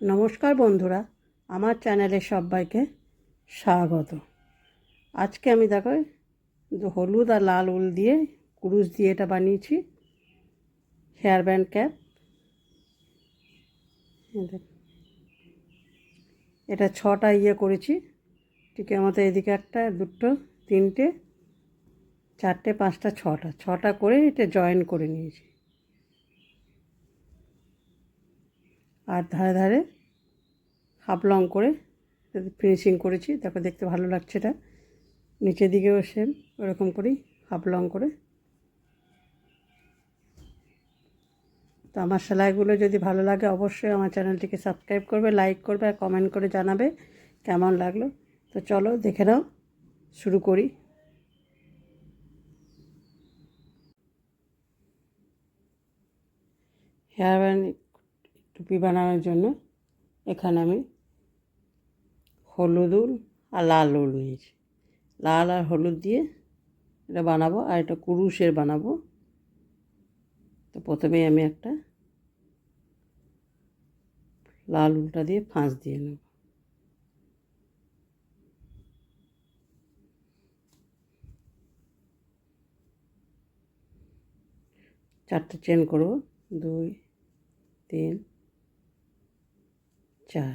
নমস্কার বন্ধুরা, আমার চ্যানেলে সবাইকে স্বাগত। আজকে আমি দেখো হলুদ আর লাল উল দিয়ে কুরুশ দিয়ে এটা বানিয়েছি হেয়ার ব্যান্ড ক্যাপ। এটা 6টা করেছি। ঠিক আমাদের এদিকে একটা, দুটো, তিনটে, চারটে, পাঁচটা, ছটা করে এটা জয়েন করে নিয়েছি। আর ধারে ধারে হাফ লং করে ফিনিশিং করেছি। তারপর দেখতে ভালো লাগছে। এটা নিচের দিকেও সেম ওরকম করেই হাফ লং করে। তো আমার সেলাইগুলো যদি ভালো লাগে অবশ্যই আমার চ্যানেলটিকে সাবস্ক্রাইব করবে, লাইক করবে আর কমেন্ট করে জানাবে কেমন লাগলো। তো চলো দেখে নাও, শুরু করি। হেয়ার ব্যান্ড টুপি বানানোর জন্য এখানে আমি হলুদ উল আর লাল উল নিয়েছি। লাল আর হলুদ দিয়ে এটা বানাবো, আর এটা কুরুশের বানাবো। তো প্রথমেই আমি একটা লাল উলটা দিয়ে ফাঁস দিয়ে নেব। চারটে চেন করব, 2, 3, 4।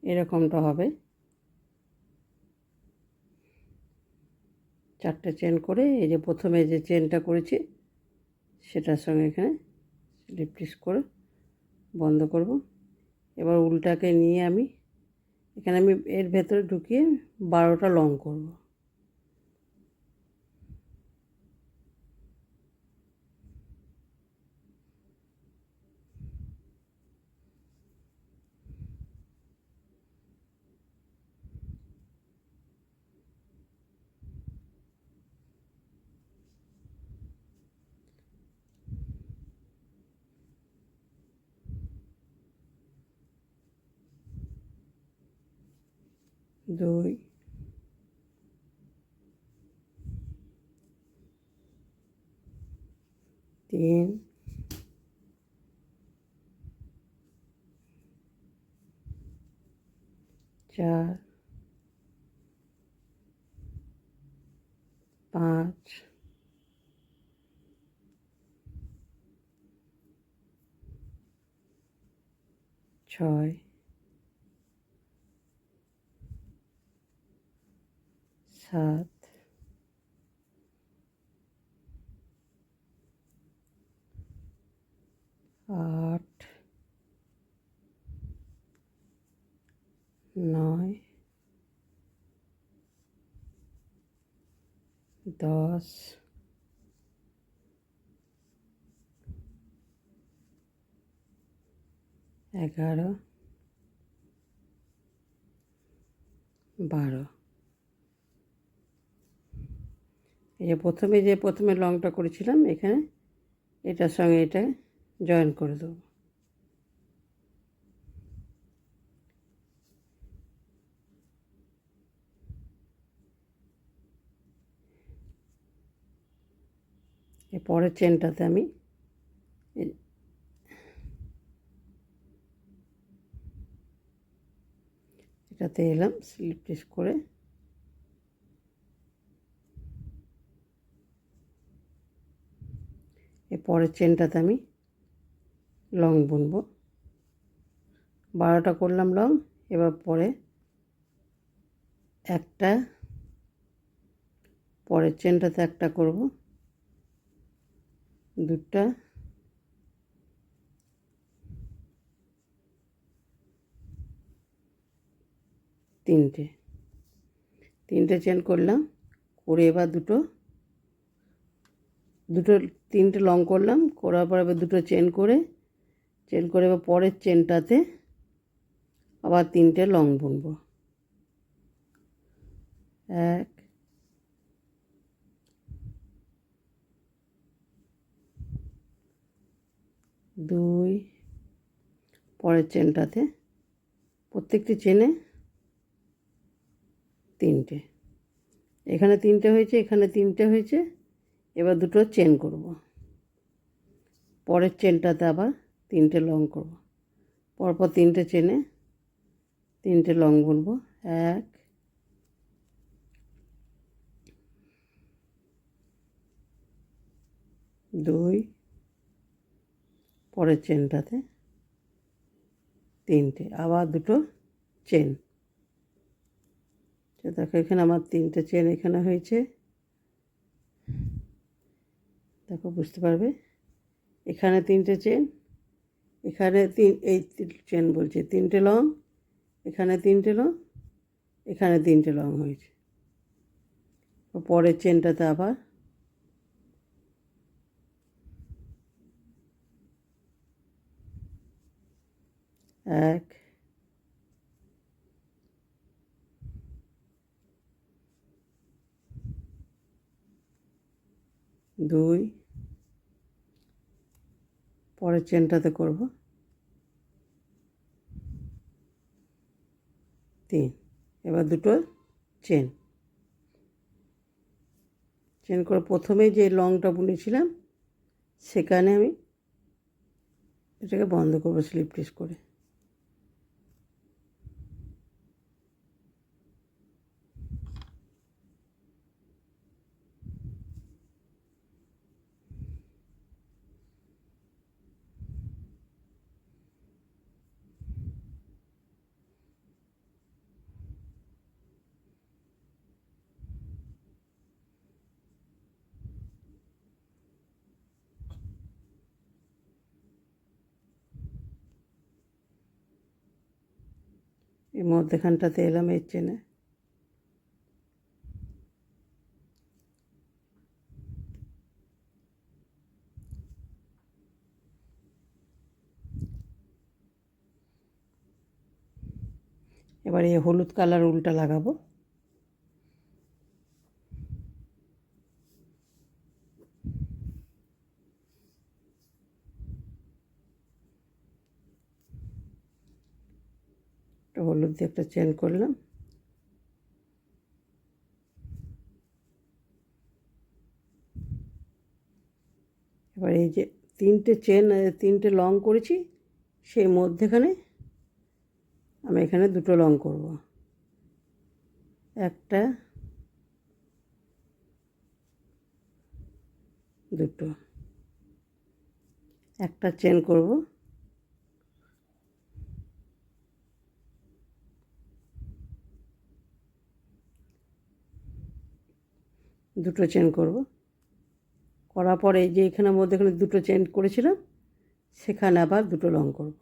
এরকমটা হবে। চারটে চেন করে এই যে প্রথমে যে চেনটা করেছি সেটার সঙ্গে এখানে স্লিপ টিস করে বন্ধ করব। এবার উলটাকে নিয়ে আমি এখানে এর ভেতরে ঢুকিয়ে 12টা লং করব। দুই, তিন, চার, 5, 6, 7, 8, 9, 10, 11, 12। এই যে প্রথমে লংটা করেছিলাম এখানে এটার সঙ্গে এটা জয়েন করে দেবো। এর পরের চেনটাতে আমি এটাতে এলাম, স্লিপ টিস করে এর পরের চেনটাতে আমি লং বুনবো। 12টা করলাম লং। এবার পরে একটা, পরের চেনটাতে একটা করব, দুটা, তিনটে চেন করলাম। করে এবার তিনটে লং করলাম। করার পর এবার দুটো চেন করে এবার পরের চেনটাতে আবার 3টে লং বুনবো। 1, 2, পরের চেনটাতে প্রত্যেকটি চেনে 3টে। এখানে 3টে হয়েছে, এখানে 3টে হয়েছে, এবার দুটো চেন করব, পরের চেনটাতে আবার 3টে লং করব, পরপর 3টে চেনে 3টে লং বুনব, 1 2, পরের চেনটাতে 3টে, আবার দুটো চেন। দেখো এখানে আমার 3টে চেন এখানে হয়েছে, দেখো বুঝতে পারবে। এখানে 3টে চেন, এখানে এই চেন বলছে 3টে লং, এখানে 3টে লং, এখানে 3টে লং হয়েছে। পরের চেনটাতে আবার 1 2, পরের চেনটাতে করব 3, এবার দুটো চেন করে প্রথমে যে লংটা বুনেছিলাম সেখানে আমি এটাকে বন্ধ করব স্লিপ স্টিচ করে। এই মধ্যখানটাতে এলাম এর চেনে, এবার এই হলুদ কালার উলটা লাগাবো। হলুদ দিয়ে একটা চেন করলাম, এবার এই যে 3টে চেন 3টে লং করেছি সেই মধ্যেখানে আমি এখানে দুটো লং করব, একটা দুটো, একটা চেন করব, দুটো চেন করব, করার পরে এই যে এখানে মধ্যেখানে দুটো চেন করেছিলাম সেখানে আবার দুটো লং করব,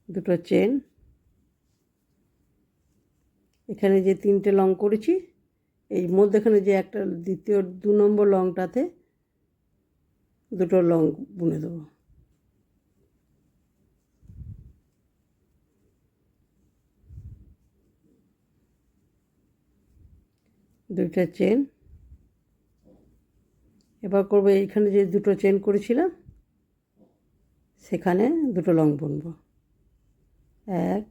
দুটো চেন, এখানে যে 3টে লং করেছি এই মধ্যেখানে যে একটা দ্বিতীয় 2 নম্বর লংটাতে দুটো লং বুনে দেবো, দুইটা চেন। এবার করব এইখানে যে দুটো চেন করেছিলাম সেখানে দুটো লং বুনব, 1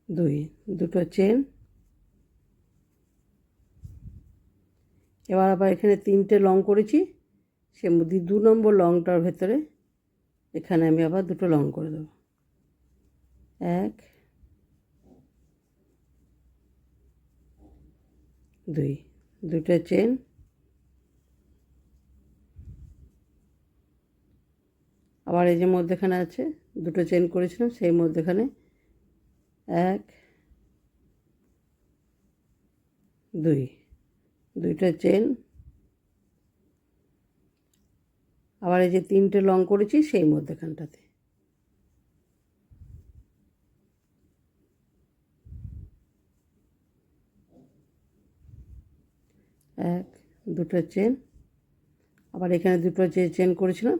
2, দুটো চেন। এবার আবার এখানে 3টে লং করেছি সে 2 নম্বর লংটার ভেতরে এখানে আমি আবার দুটো লং করে দেব, 1 2, দুটো চেন। আবার এই যে মধ্যেখানে আছে দুটো চেন করেছিলাম সেই মধ্যেখানে 1 2, দুইটা চেন। আবার এই যে 3টে লং করেছি সেই মধ্যেখানটাতে 1 দুটো চেন। আবার এখানে দুটো যে চেন করেছিলাম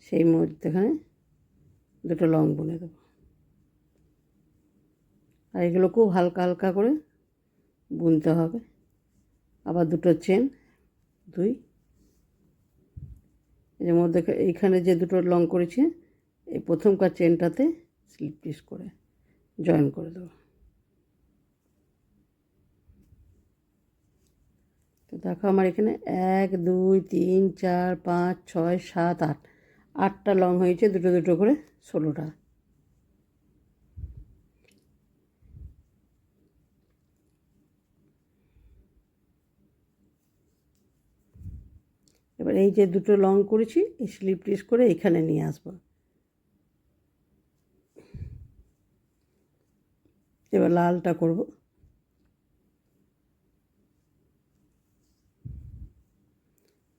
সেই মধ্যেখানে দুটো লং বুনে দেবো, আর এগুলো খুব হালকা হালকা করে বুনতে হবে। আবার দুটো চেন 2, এই যে মধ্যে এইখানে যে দুটো লং করেছি এই প্রথমকার চেনটাতে স্লিপ স্টিচ করে জয়েন করে দেবো। তো দেখো আমার এখানে 1 2 3 4 5 6 7 8 8টা লং হয়েছে, দুটো দুটো করে 16টা। এবার এই যে দুটো লং করেছি এই স্লিপ স্টিচ করে এখানে নিয়ে আসবো। এবার লালটা করব।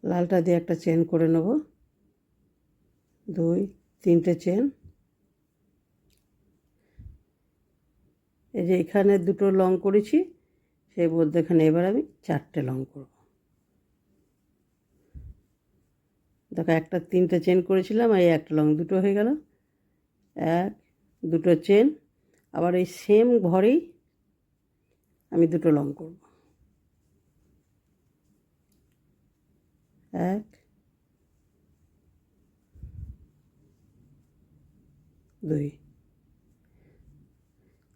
লালটা দিয়ে একটা চেন করে নেব, 2 3টে চেন। এই যে এখানে দুটো লং করেছি সেই মধ্যেখানে এবার আমি 4টে লং করব। দেখো একটা 3টে চেন করেছিলাম, এই একটা লং, দুটো হয়ে গেল। 1 2টো চেন, আবার এই সেম ঘরেই আমি দুটো লং করব। 1 2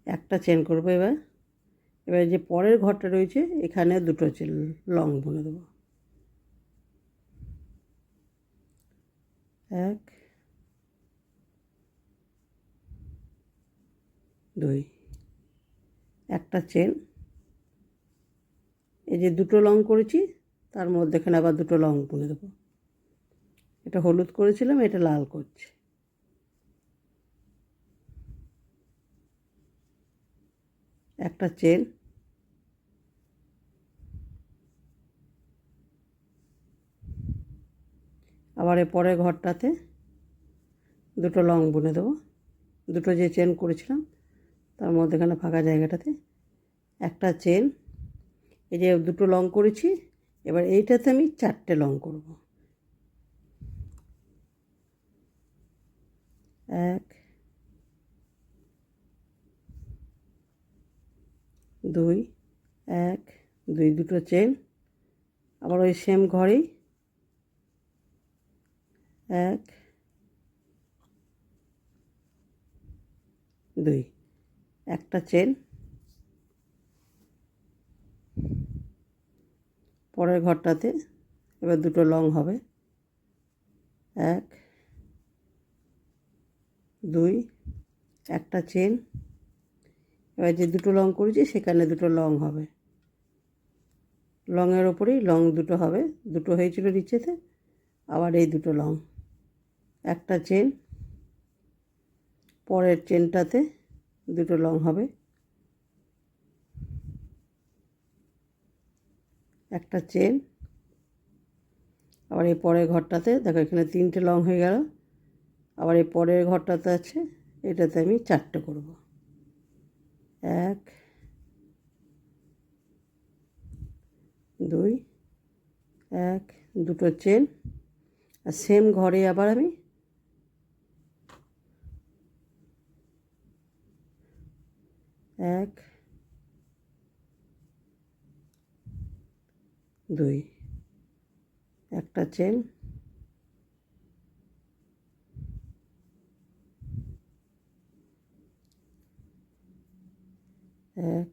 একটা চেন করব। এবার যে পরের ঘরটা রয়েছে এখানে দুটো চেন লং বুনে দেবো। 1 2 একটা চেন। এই যে দুটো লং করেছি তার মধ্যেখানে আবার দুটো লং বুনে দেবো। এটা হলুদ করেছিলাম, এটা লাল করছি। একটা চেন, আবার এর পরের ঘরটাতে দুটো লং বুনে দেবো। দুটো যে চেন করেছিলাম তার মধ্যেখানে ফাঁকা জায়গাটাতে একটা চেন। এই যে দুটো লং করেছি, এবার এইটাতে আমি 4টে লং করব। 1 2 1 2 দুটো চেন, আবার ওই সেম ঘরেই 1 2 একটা চেন। পরের ঘরটাতে এবার দুটো লং হবে। 1 2 একটা চেন। এবার যে দুটো লং করেছি সেখানে দুটো লং হবে, লংয়ের ওপরেই লং দুটো হবে। দুটো হয়েছিল নিচেতে, আবার এই দুটো লং। একটা চেন, পরের চেনটাতে দুটো লং হবে। একটা চেন, আবার এই পরের ঘরটাতে দেখো এখানে 3টে লং হয়ে গেল। আবার এই পরের ঘরটাতে আছে, এটাতে আমি 4টে করব। 1 2 1 দুটো চেন, আর সেম ঘরে আবার আমি 1 2 একটা চেন, এক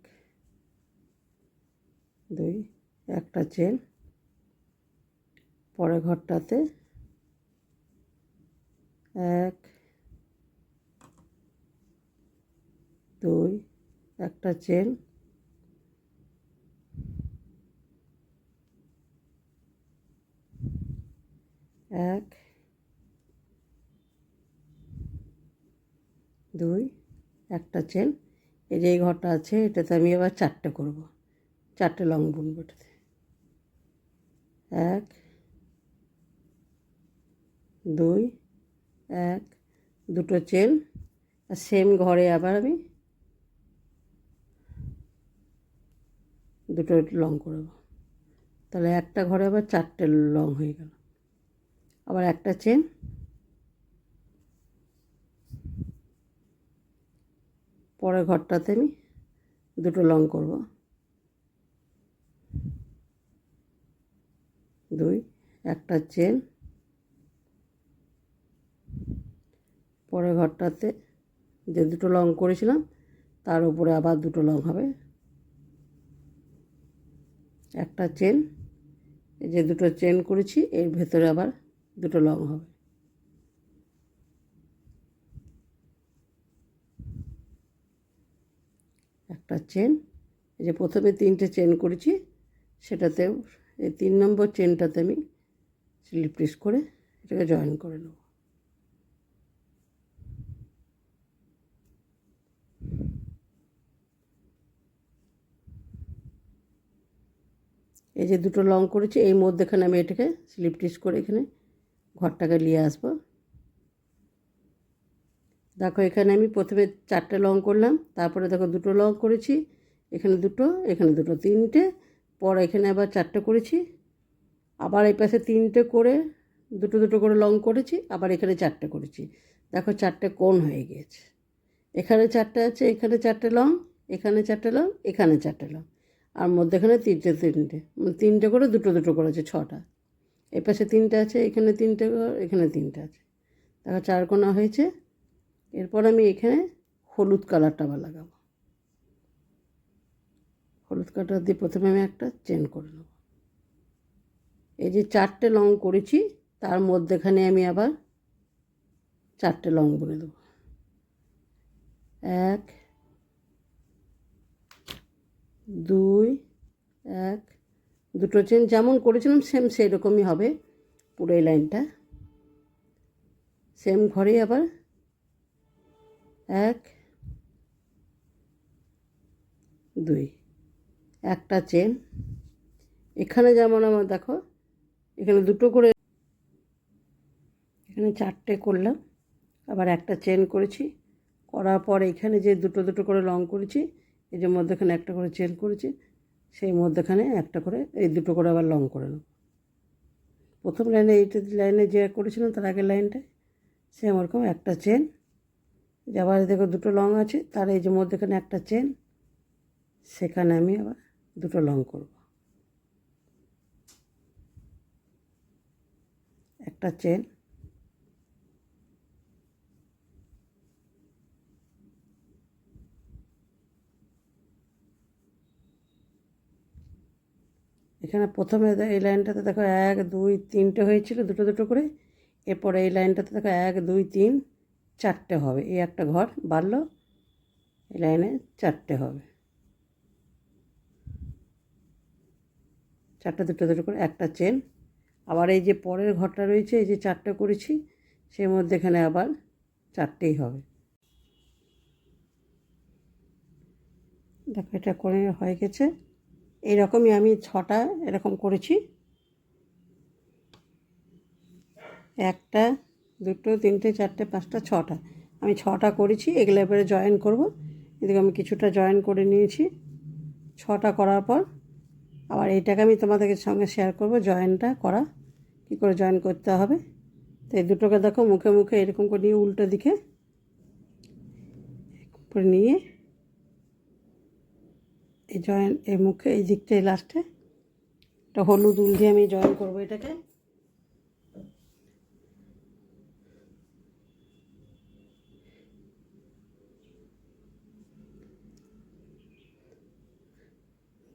দুই একটা চেন। পরের ঘরটাতে 1 2 একটা চেন, এক দুই একটা চেন। এই যে এই ঘরটা আছে এটাতে আমি এবার 4টে করব, 4টে লং বুনবো এটাতে। 1 2 1 দুটো চেন, আর সেম ঘরে আবার আমি দুটো লং করব। তাহলে একটা ঘরে আবার 4টে লং হয়ে গেল। আবার একটা চেন, পরের ঘরটাতে আমি দুটো লং করব। 2 একটা চেন, পরের ঘরটাতে যে দুটো লং করেছিলাম তার উপরে আবার দুটো লং হবে, একটা চেন, এই যে দুটো চেন করেছি এর ভেতরে আবার দুটো লং হবে। একটা চেন, এই যে প্রথমে 3টে চেন করেছি সেটাতে এই 3 নম্বর চেনটাতে আমি স্লিপ টুইস্ট করে এটাকে জয়েন করে নেব। এই যে দুটো লং করেছি এই মধ্যেখানে আমি এটাকে স্লিপ টুইস্ট করে এখানে ঘরটাকে নিয়ে আসবো। দেখো এখানে আমি প্রথমে 4টে লং করলাম, তারপরে দেখো দুটো লং করেছি, এখানে দুটো, এখানে দুটো, 3টে, পর এখানে আবার 4টে করেছি, আবার এই পাশে 3টে করে দুটো দুটো করে লং করেছি, আবার এখানে 4টে করেছি। দেখো 4টে কোণ হয়ে গিয়েছে, এখানে 4টে আছে, এখানে 4টে লং, এখানে 4টে লং, এখানে 4টে লং, আর মধ্যেখানে 3টে মানে 3টে করে দুটো দুটো করেছে 6টা। এই পাশে 3টে আছে, এখানে 3টে, এখানে 3টে আছে, দেখো 4 কোণা হয়েছে। এরপর আমি এখানে হলুদ কালারটা আবার লাগাবো। হলুদ কালার দিয়ে প্রথমে আমি একটা চেন করে নেব। এই যে 4টে লং করেছি তার মধ্যেখানে আমি আবার 4টে লং বুনে দেবো। 1 2 1, দুটো চেন যেমন করেছিলাম সেম সেই রকমই হবে পুরো এই লাইনটা। সেম ঘরেই আবার 1 2, একটা চেন, এখানে যেমন আমার দেখো এখানে দুটো করে, এখানে 4টে করলাম, আবার একটা চেন করেছি, করার পর এখানে যে দুটো দুটো করে লং করেছি এই যে মধ্যেখানে একটা করে চেন করেছি, সেই মধ্যেখানে একটা করে এই দুটো করে আবার লং করে নেব। প্রথম লাইনে এইটা লাইনে যে করেছিলাম তার আগের লাইনটায় সেম ওরকম একটা চেন, যে আবার দেখো দুটো লং আছে তার এই যে মধ্যেখানে একটা চেন, সেখানে আমি আবার দুটো লং করব। একটা চেন, এখানে প্রথমে এই লাইনটাতে দেখো 1 2 3টে হয়েছিল দুটো দুটো করে, এরপরে এই লাইনটাতে দেখো 1 2 3 4টে হবে, এই একটা ঘর বাড়লো, এই লাইনে 4টে হবে, 4টে দুটো দুটো করে একটা চেন, আবার এই যে পরের ঘরটা রয়েছে এই যে 4টে করেছি সেই মধ্যে এখানে আবার 4টেই হবে। দেখো এটা করে হয়ে গেছে। এইরকমই আমি 6টা এরকম করেছি, 1 2 3 4 5 6টা আমি 6টা করেছি। এগুলো এবারে জয়েন করব। এদিকে আমি কিছুটা জয়েন করে নিয়েছি। 6টা করার পর আবার এইটাকে আমি তোমাদের সঙ্গে শেয়ার করব জয়েনটা করা কী করে জয়েন করতে হবে। তো এই দুটোকে দেখো মুখে মুখে এরকম করে নিয়ে উল্টো দিকে করে নিয়ে এই জয়েন এই মুখে এই দিকটায় লাস্টে একটা হলুদ উল দিয়ে আমি জয়েন করব এটাকে।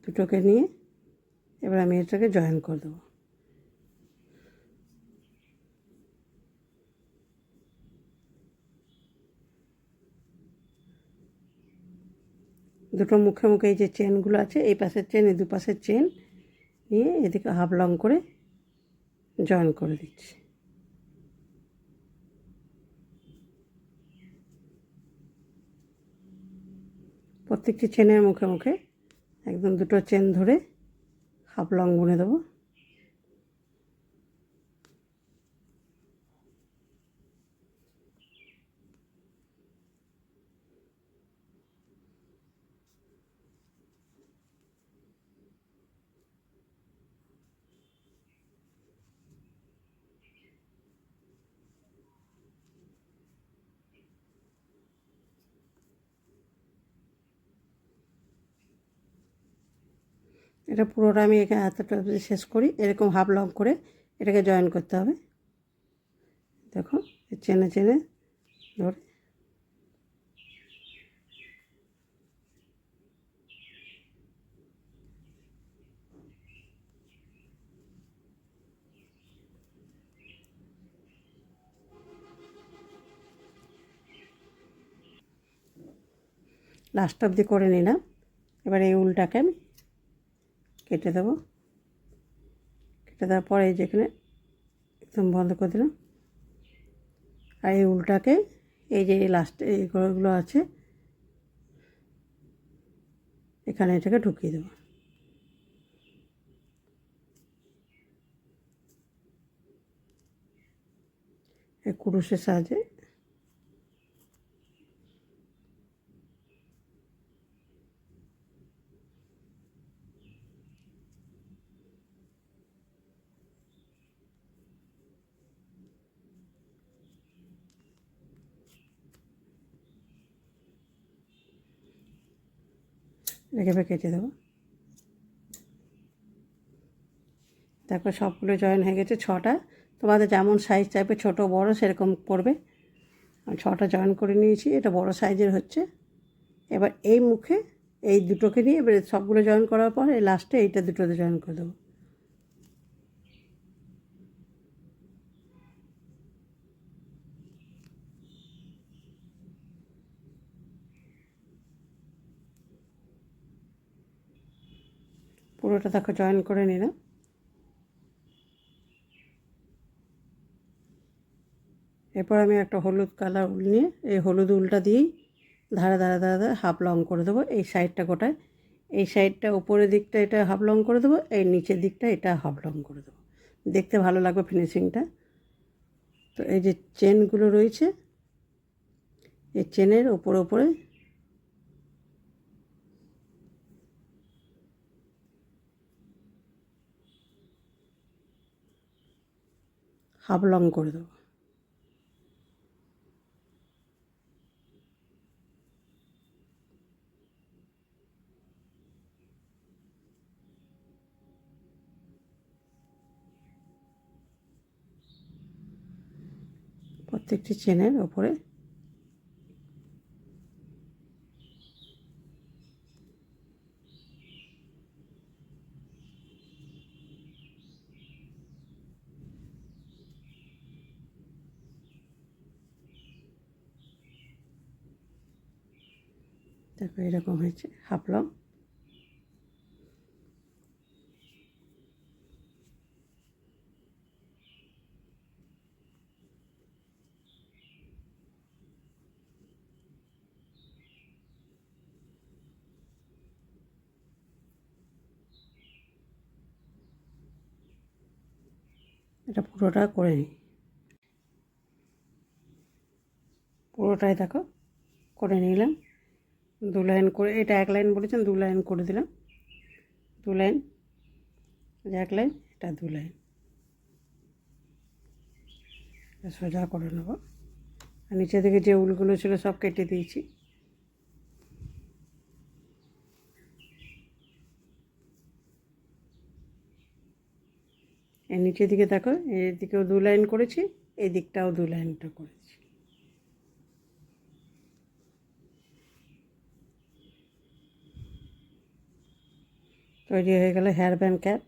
দুটোকে নিয়ে এবার আমি এটাকে জয়েন করে দেবো। দুটো মুখে মুখে এই যে চেনগুলো আছে এই পাশের চেন এই দুপাশের চেন নিয়ে এদিকে হাফ লং করে জয়েন করে দিচ্ছি। প্রত্যেকটি চেনের মুখে মুখে একদম দুটো চেন ধরে হাফ লং বুনে দেবো। এটা পুরোটা আমি এখানে এতটা শেষ করি, এরকম হাফ লং করে এটাকে জয়েন করতে হবে। দেখো চেনে চেনে ধরে লাস্ট অবধি করে নিলাম। এবার এই উলটাকে আমি কেটে দেবো। কেটে দেওয়ার পরে এই যেখানে একদম বন্ধ করে দিলাম। আর এই উলটাকে এই যে লাস্টে এই ঘরগুলো আছে এখানে এটাকে ঢুকিয়ে দেবো। এই কুরুশের সাহায্যে এভাবে কেটে দেবো। দেখো সবগুলো জয়েন হয়ে গেছে, 6টা। তোমাদের যেমন সাইজ চাইবে ছোটো বড় সেরকম করবে। আমি 6টা জয়েন করে নিয়েছি, এটা বড় সাইজের হচ্ছে। এবার এই মুখে এই দুটোকে নিয়ে এবারে সবগুলো জয়েন করার পর এই লাস্টে এইটা দুটোতে জয়েন করে দেবো। পুরোটা দেখো জয়েন করে নিলাম। এরপর আমি একটা হলুদ কালার উল নিয়ে এই হলুদ উলটা দিয়েই ধারে ধারে ধারে ধারে হাফ লং করে দেবো। এই সাইডটা গোটায়, এই সাইডটা উপরের দিকটা এটা হাফ লং করে দেবো, এই নিচের দিকটা এটা হাফ লং করে দেবো। দেখতে ভালো লাগবে ফিনিশিংটা। তো এই যে চেনগুলো রয়েছে এই চেনের ওপরে ওপরে হাফ লং করে দেবো। প্রত্যেকটি চেনের ওপরে দেখো এরকম হয়েছে হাফ লং। এটা পুরোটা করে নিই। পুরোটাই দেখো করে নিলাম। 2 লাইন করে, এটা 1 লাইন বলেছেন 2 লাইন করে দিলাম। 2 লাইন, 1 লাইন, এটা 2 লাইন সোজা করে নেব। আর নিচে থেকে যে উলগুলো ছিল সব কেটে দিয়েছি। এর নিচের দিকে দেখো এর দিকেও 2 লাইন করেছি, এই দিকটাও 2 লাইনটা করেছি। তৈরি হয়ে গেল হেয়ার ব্যান্ড ক্যাপ।